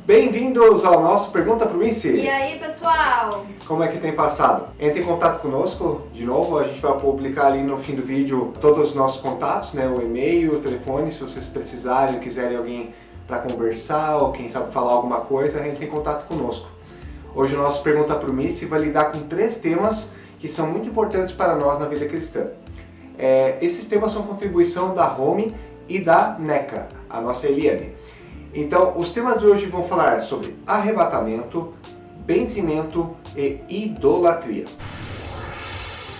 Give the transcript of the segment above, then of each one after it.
Bem-vindos ao nosso Pergunta pro Vinci. E aí, pessoal? Como é que tem passado? Entre em contato conosco de novo, a gente vai publicar ali no fim do vídeo todos os nossos contatos, né? O e-mail, o telefone, se vocês precisarem ou quiserem alguém para conversar ou quem sabe falar alguma coisa, entre em contato conosco. Hoje o nosso Pergunta pro Vinci vai lidar com 3 temas que são muito importantes para nós na vida cristã. Esses temas são contribuição da Home e da NECA, a nossa Eliane. Então, os temas de hoje vão falar sobre arrebatamento, benzimento e idolatria.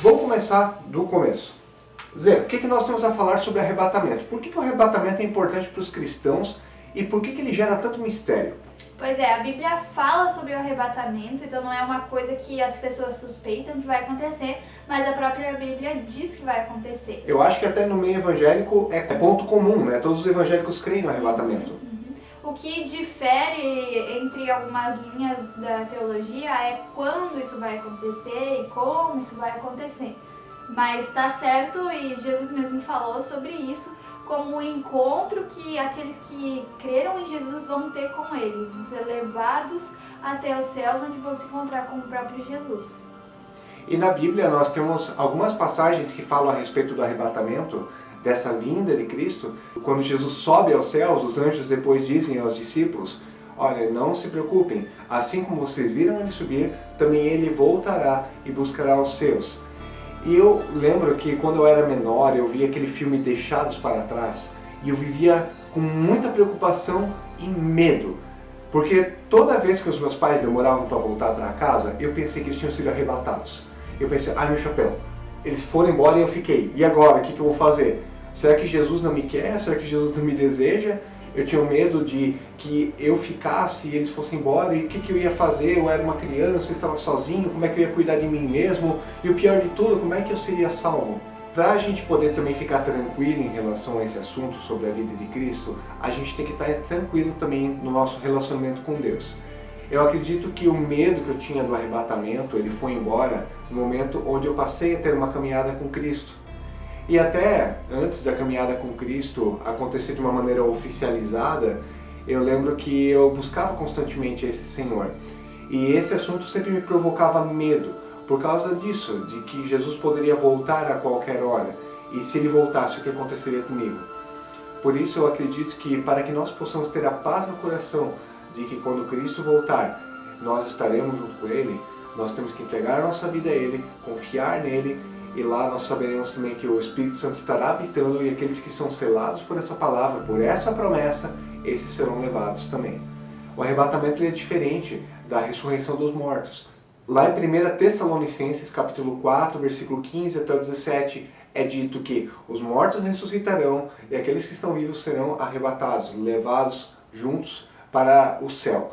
Vamos começar do começo. Zé, o que nós temos a falar sobre arrebatamento? Por que o arrebatamento é importante para os cristãos e por que ele gera tanto mistério? Pois é, a Bíblia fala sobre o arrebatamento, então não é uma coisa que as pessoas suspeitam que vai acontecer, mas a própria Bíblia diz que vai acontecer. Eu acho que até no meio evangélico é ponto comum, né? Todos os evangélicos creem no arrebatamento. O que difere entre algumas linhas da teologia é quando isso vai acontecer e como isso vai acontecer. Mas está certo, e Jesus mesmo falou sobre isso, como o encontro que aqueles que creram em Jesus vão ter com Ele, vão ser levados até os céus, onde vão se encontrar com o próprio Jesus. E na Bíblia nós temos algumas passagens que falam a respeito do arrebatamento, dessa vinda de Cristo. Quando Jesus sobe aos céus, os anjos depois dizem aos discípulos: olha, não se preocupem, assim como vocês viram ele subir, também ele voltará e buscará os seus. E eu lembro que quando eu era menor, eu via aquele filme Deixados para Trás, e eu vivia com muita preocupação e medo, porque toda vez que os meus pais demoravam para voltar para casa, eu pensei que eles tinham sido arrebatados. Eu pensei, ai meu chapéu, eles foram embora e eu fiquei, e agora, o que eu vou fazer? Será que Jesus não me quer? Será que Jesus não me deseja? Eu tinha medo de que eu ficasse e eles fossem embora, e o que eu ia fazer? Eu era uma criança, eu estava sozinho, como é que eu ia cuidar de mim mesmo? E o pior de tudo, como é que eu seria salvo? Para a gente poder também ficar tranquilo em relação a esse assunto sobre a vida de Cristo, a gente tem que estar tranquilo também no nosso relacionamento com Deus. Eu acredito que o medo que eu tinha do arrebatamento, ele foi embora no momento onde eu passei a ter uma caminhada com Cristo. E até antes da caminhada com Cristo acontecer de uma maneira oficializada, eu lembro que eu buscava constantemente esse Senhor. E esse assunto sempre me provocava medo, por causa disso, de que Jesus poderia voltar a qualquer hora. E se ele voltasse, o que aconteceria comigo? Por isso eu acredito que para que nós possamos ter a paz no coração, de que quando Cristo voltar, nós estaremos junto com Ele, nós temos que entregar a nossa vida a Ele, confiar nele, e lá nós saberemos também que o Espírito Santo estará habitando, e aqueles que são selados por essa palavra, por essa promessa, esses serão levados também. O arrebatamento é diferente da ressurreição dos mortos. Lá em 1 Tessalonicenses, capítulo 4, versículo 15 até o 17, é dito que os mortos ressuscitarão e aqueles que estão vivos serão arrebatados, levados juntos para o céu.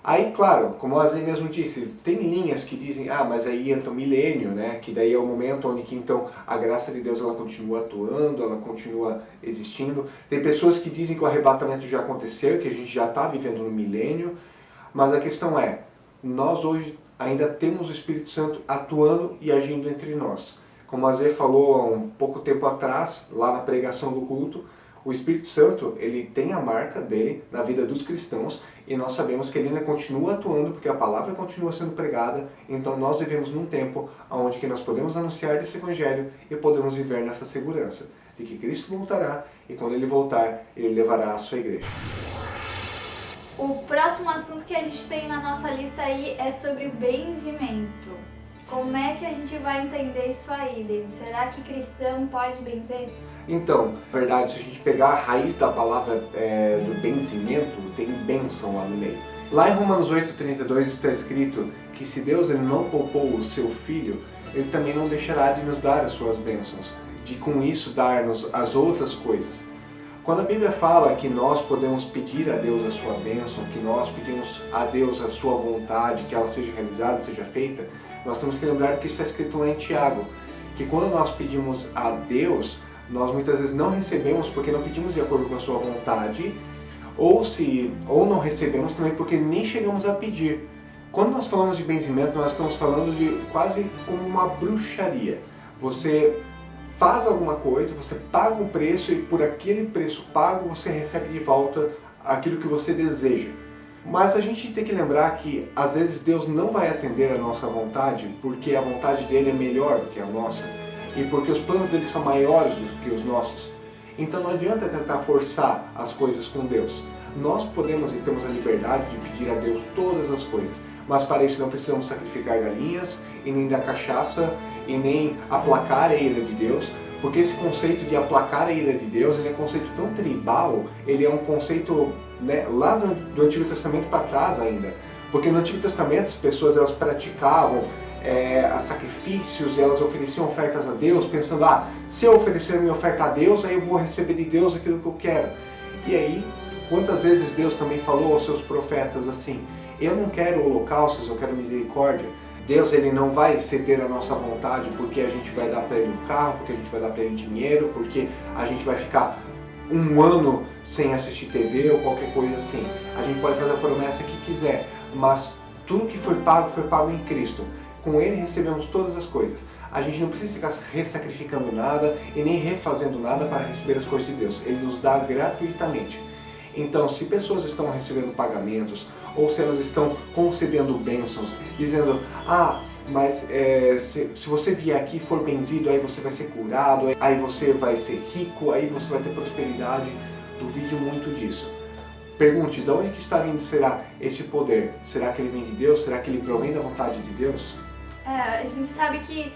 Aí, claro, como a Zé mesmo disse, tem linhas que dizem, mas aí entra o milênio, né? Que daí é o momento onde que, então, a graça de Deus ela continua atuando, ela continua existindo. Tem pessoas que dizem que o arrebatamento já aconteceu, que a gente já está vivendo no milênio, mas a questão é, nós hoje ainda temos o Espírito Santo atuando e agindo entre nós. Como a Zé falou há um pouco tempo atrás, lá na pregação do culto, o Espírito Santo, ele tem a marca dele na vida dos cristãos e nós sabemos que ele ainda continua atuando porque a palavra continua sendo pregada, então nós vivemos num tempo onde que nós podemos anunciar esse evangelho e podemos viver nessa segurança de que Cristo voltará e quando ele voltar, ele levará a sua igreja. O próximo assunto que a gente tem na nossa lista aí é sobre o benzimento. Como é que a gente vai entender isso aí, David? Será que cristão pode benzer? Então, na verdade, se a gente pegar a raiz da palavra do benzimento, tem bênção lá no meio. Lá em Romanos 8,32 está escrito que se Deus ele não poupou o seu Filho, Ele também não deixará de nos dar as suas bênçãos, de com isso dar-nos as outras coisas. Quando a Bíblia fala que nós podemos pedir a Deus a sua bênção, que nós pedimos a Deus a sua vontade, que ela seja realizada, seja feita, nós temos que lembrar que isso está escrito lá em Tiago, que quando nós pedimos a Deus, nós muitas vezes não recebemos porque não pedimos de acordo com a sua vontade, ou não recebemos também porque nem chegamos a pedir. Quando nós falamos de benzimento, nós estamos falando de quase como uma bruxaria. Você faz alguma coisa, você paga um preço e por aquele preço pago você recebe de volta aquilo que você deseja. Mas a gente tem que lembrar que às vezes Deus não vai atender a nossa vontade porque a vontade dele é melhor do que a nossa e porque os planos dele são maiores do que os nossos. Então não adianta tentar forçar as coisas com Deus. Nós podemos e temos a liberdade de pedir a Deus todas as coisas, mas para isso não precisamos sacrificar galinhas e nem dar cachaça e nem aplacar a ira de Deus, porque esse conceito de aplacar a ira de Deus, ele é um conceito tão tribal, ele é um conceito, né, lá do Antigo Testamento para trás ainda. Porque no Antigo Testamento as pessoas elas praticavam sacrifícios e elas ofereciam ofertas a Deus, pensando, se eu oferecer minha oferta a Deus, aí eu vou receber de Deus aquilo que eu quero. E aí, quantas vezes Deus também falou aos seus profetas assim, eu não quero holocaustos, eu quero misericórdia. Deus ele não vai ceder a nossa vontade porque a gente vai dar para ele um carro, porque a gente vai dar para ele dinheiro, porque a gente vai ficar um ano sem assistir TV ou qualquer coisa assim. A gente pode fazer a promessa que quiser, mas tudo que foi pago em Cristo. Com ele recebemos todas as coisas. A gente não precisa ficar ressacrificando nada e nem refazendo nada para receber as coisas de Deus. Ele nos dá gratuitamente. Então, se pessoas estão recebendo pagamentos, ou se elas estão concedendo bênçãos, dizendo, mas se você vier aqui e for benzido, aí você vai ser curado, aí você vai ser rico, aí você vai ter prosperidade, duvide muito disso. Pergunte, de onde que está vindo será esse poder? Será que ele vem de Deus? Será que ele provém da vontade de Deus? A gente sabe que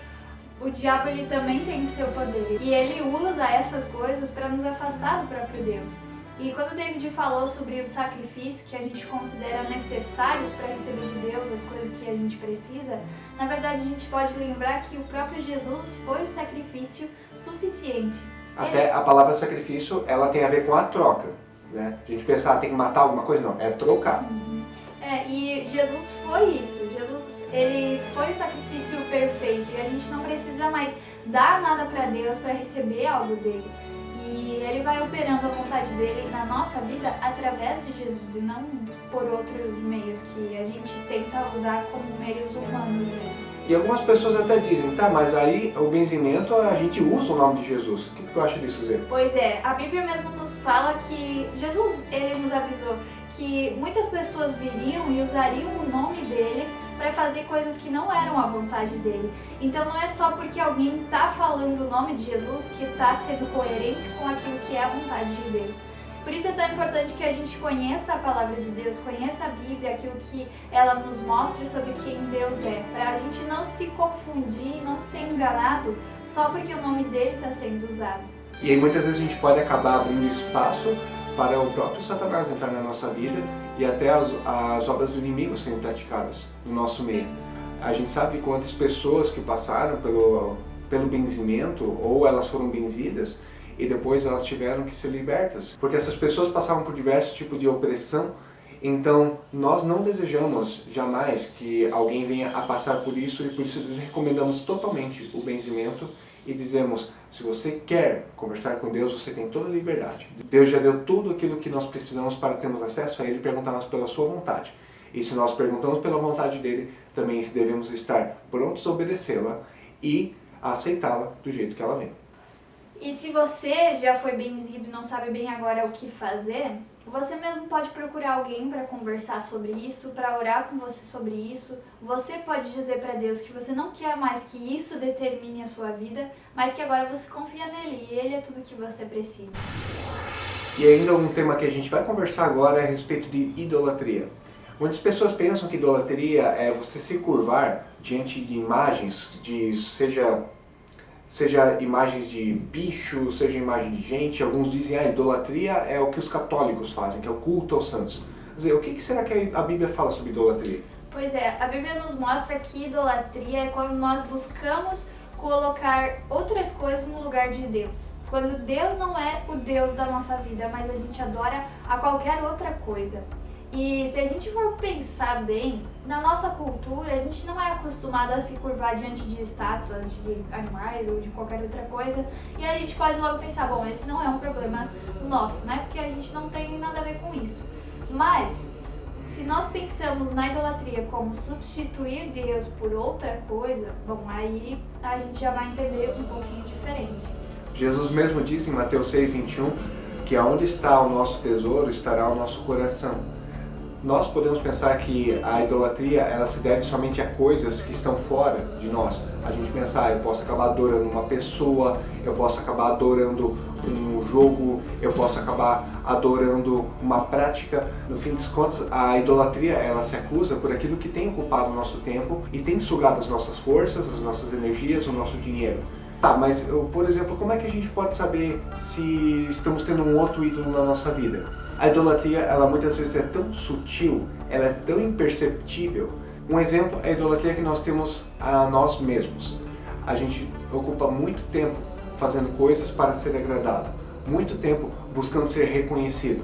o diabo ele também tem o seu poder e ele usa essas coisas para nos afastar do próprio Deus. E quando David falou sobre o sacrifício que a gente considera necessários para receber de Deus as coisas que a gente precisa, na verdade a gente pode lembrar que o próprio Jesus foi o sacrifício suficiente. Até a palavra sacrifício, ela tem a ver com a troca, né? A gente pensa, tem que matar alguma coisa? Não, é trocar. E Jesus foi isso. Jesus, ele foi o sacrifício perfeito e a gente não precisa mais dar nada para Deus para receber algo dele. E ele vai operando a vontade dele na nossa vida através de Jesus e não por outros meios que a gente tenta usar como meios humanos mesmo. E algumas pessoas até dizem, mas aí o benzimento a gente usa o nome de Jesus. O que tu acha disso, Zé? Pois é, a Bíblia mesmo nos fala que Jesus, ele nos avisou que muitas pessoas viriam e usariam o nome dele para fazer coisas que não eram a vontade dele. Então não é só porque alguém está falando o nome de Jesus que está sendo coerente com aquilo que é a vontade de Deus. Por isso é tão importante que a gente conheça a palavra de Deus, conheça a Bíblia, aquilo que ela nos mostra sobre quem Deus é, para a gente não se confundir, não ser enganado só porque o nome dele está sendo usado. E aí muitas vezes a gente pode acabar abrindo espaço para o próprio Satanás entrar na nossa vida e até as obras do inimigo serem praticadas no nosso meio. A gente sabe quantas pessoas que passaram pelo benzimento ou elas foram benzidas e depois elas tiveram que ser libertas, porque essas pessoas passavam por diversos tipos de opressão. Então nós não desejamos jamais que alguém venha a passar por isso e por isso desrecomendamos totalmente o benzimento e dizemos, se você quer conversar com Deus, você tem toda a liberdade. Deus já deu tudo aquilo que nós precisamos para termos acesso a Ele e perguntarmos pela sua vontade. E se nós perguntamos pela vontade dele, também devemos estar prontos a obedecê-la e a aceitá-la do jeito que ela vem. E se você já foi benzido e não sabe bem agora o que fazer, você mesmo pode procurar alguém para conversar sobre isso, para orar com você sobre isso. Você pode dizer para Deus que você não quer mais que isso determine a sua vida, mas que agora você confia nele e ele é tudo que você precisa. E ainda um tema que a gente vai conversar agora é a respeito de idolatria. Muitas pessoas pensam que idolatria é você se curvar diante de imagens, seja imagens de bicho, seja imagem de gente. Alguns dizem que idolatria é o que os católicos fazem, que é o culto aos santos. Quer dizer, o que será que a Bíblia fala sobre idolatria? Pois é, a Bíblia nos mostra que idolatria é quando nós buscamos colocar outras coisas no lugar de Deus. Quando Deus não é o Deus da nossa vida, mas a gente adora a qualquer outra coisa. E se a gente for pensar bem, na nossa cultura a gente não é acostumado a se curvar diante de estátuas, de animais ou de qualquer outra coisa. E a gente pode logo pensar, bom, esse não é um problema nosso, né? Porque a gente não tem nada a ver com isso. Mas, se nós pensamos na idolatria como substituir Deus por outra coisa, bom, aí a gente já vai entender um pouquinho diferente. Jesus mesmo disse em Mateus 6:21 que aonde está o nosso tesouro estará o nosso coração. Nós podemos pensar que a idolatria ela se deve somente a coisas que estão fora de nós. A gente pensa, eu posso acabar adorando uma pessoa, eu posso acabar adorando um jogo, eu posso acabar adorando uma prática. No fim das contas, a idolatria ela se acusa por aquilo que tem ocupado o nosso tempo e tem sugado as nossas forças, as nossas energias, o nosso dinheiro. Tá, mas por exemplo, como é que a gente pode saber se estamos tendo um outro ídolo na nossa vida? A idolatria, ela muitas vezes é tão sutil, ela é tão imperceptível. Um exemplo é a idolatria que nós temos a nós mesmos. A gente ocupa muito tempo fazendo coisas para ser agradado, muito tempo buscando ser reconhecido.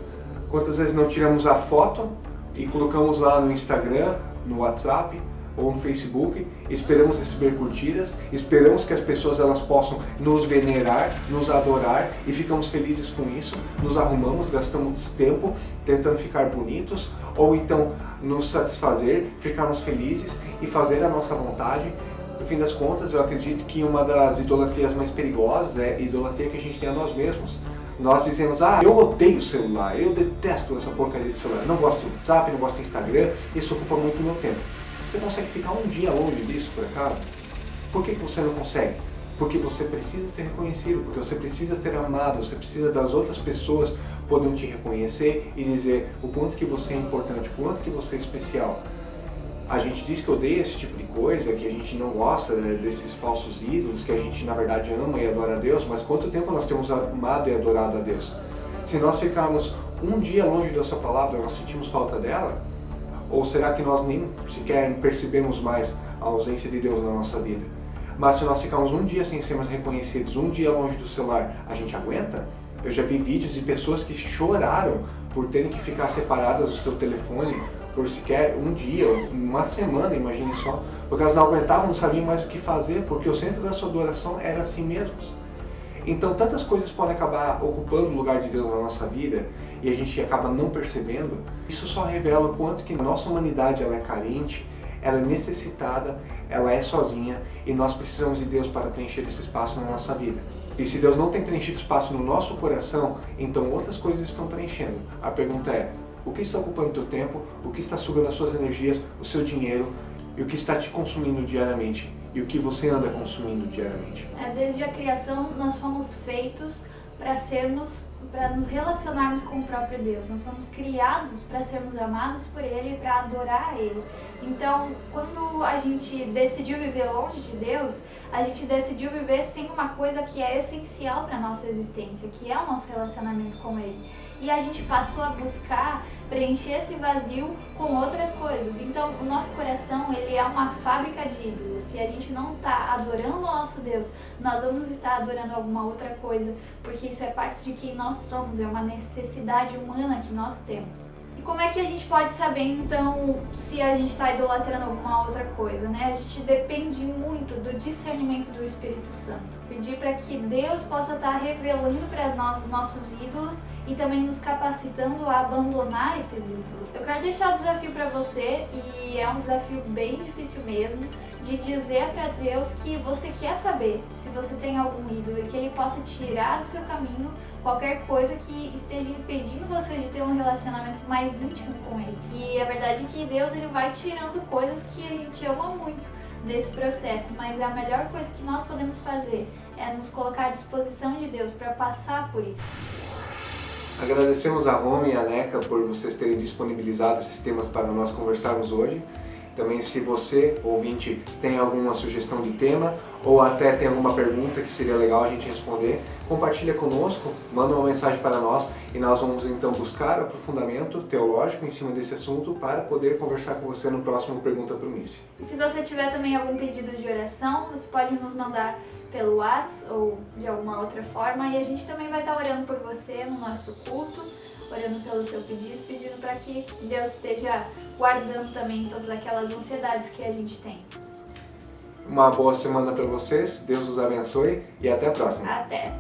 Quantas vezes não tiramos a foto e colocamos lá no Instagram, no WhatsApp ou no Facebook, esperamos receber curtidas, esperamos que as pessoas elas possam nos venerar, nos adorar e ficamos felizes com isso, nos arrumamos, gastamos tempo tentando ficar bonitos ou então nos satisfazer, ficarmos felizes e fazer a nossa vontade. No fim das contas, eu acredito que uma das idolatrias mais perigosas é a idolatria que a gente tem a nós mesmos. Nós dizemos, eu odeio o celular, eu detesto essa porcaria de celular, não gosto do WhatsApp, não gosto do Instagram, isso ocupa muito meu tempo. Você consegue ficar um dia longe disso, por acaso? Por que você não consegue? Porque você precisa ser reconhecido, porque você precisa ser amado, você precisa das outras pessoas podendo te reconhecer e dizer o quanto que você é importante, o quanto que você é especial. A gente diz que odeia esse tipo de coisa, que a gente não gosta desses falsos ídolos, que a gente na verdade ama e adora a Deus, mas quanto tempo nós temos amado e adorado a Deus? Se nós ficarmos um dia longe da sua palavra, nós sentimos falta dela? Ou será que nós nem sequer percebemos mais a ausência de Deus na nossa vida? Mas se nós ficarmos um dia sem sermos reconhecidos, um dia longe do celular, a gente aguenta? Eu já vi vídeos de pessoas que choraram por terem que ficar separadas do seu telefone por sequer um dia, uma semana, imagine só, porque elas não aguentavam, não sabiam mais o que fazer, porque o centro da sua adoração era a si mesmos. Então tantas coisas podem acabar ocupando o lugar de Deus na nossa vida e a gente acaba não percebendo. Isso só revela o quanto que nossa humanidade ela é carente, ela é necessitada, ela é sozinha e nós precisamos de Deus para preencher esse espaço na nossa vida. E se Deus não tem preenchido espaço no nosso coração, então outras coisas estão preenchendo. A pergunta é, o que está ocupando o teu tempo, o que está sugando as suas energias, o seu dinheiro e o que está te consumindo diariamente e o que você anda consumindo diariamente? Desde a criação nós fomos feitos para nos relacionarmos com o próprio Deus. Nós fomos criados para sermos amados por Ele e para adorar a Ele. Então, quando a gente decidiu viver longe de Deus, a gente decidiu viver sem uma coisa que é essencial para a nossa existência, que é o nosso relacionamento com Ele. E a gente passou a buscar preencher esse vazio com outras coisas. Então, o nosso coração, ele é uma fábrica de ídolos. Se a gente não está adorando o nosso Deus, nós vamos estar adorando alguma outra coisa, porque isso é parte de quem nós somos, é uma necessidade humana que nós temos. E como é que a gente pode saber, então, se a gente está idolatrando alguma outra coisa, né? A gente depende muito do discernimento do Espírito Santo. Pedir para que Deus possa estar revelando para nós os nossos ídolos e também nos capacitando a abandonar esses ídolos. Eu quero deixar o desafio para você, e é um desafio bem difícil mesmo, de dizer para Deus que você quer saber se você tem algum ídolo e que Ele possa tirar do seu caminho qualquer coisa que esteja impedindo você de ter um relacionamento mais íntimo com Ele. E a verdade é que Deus ele vai tirando coisas que a gente ama muito desse processo, mas a melhor coisa que nós podemos fazer é nos colocar à disposição de Deus para passar por isso. Agradecemos a Roma e a Neca por vocês terem disponibilizado esses temas para nós conversarmos hoje. Também, se você, ouvinte, tem alguma sugestão de tema ou até tem alguma pergunta que seria legal a gente responder, compartilha conosco, manda uma mensagem para nós e nós vamos então buscar aprofundamento teológico em cima desse assunto para poder conversar com você no próximo Pergunta para o Missy. E se você tiver também algum pedido de oração, você pode nos mandar pelo WhatsApp ou de alguma outra forma e a gente também vai estar orando por você no nosso culto, orando pelo seu pedido, pedindo para que Deus esteja guardando também todas aquelas ansiedades que a gente tem. Uma boa semana para vocês, Deus os abençoe e até a próxima. Até!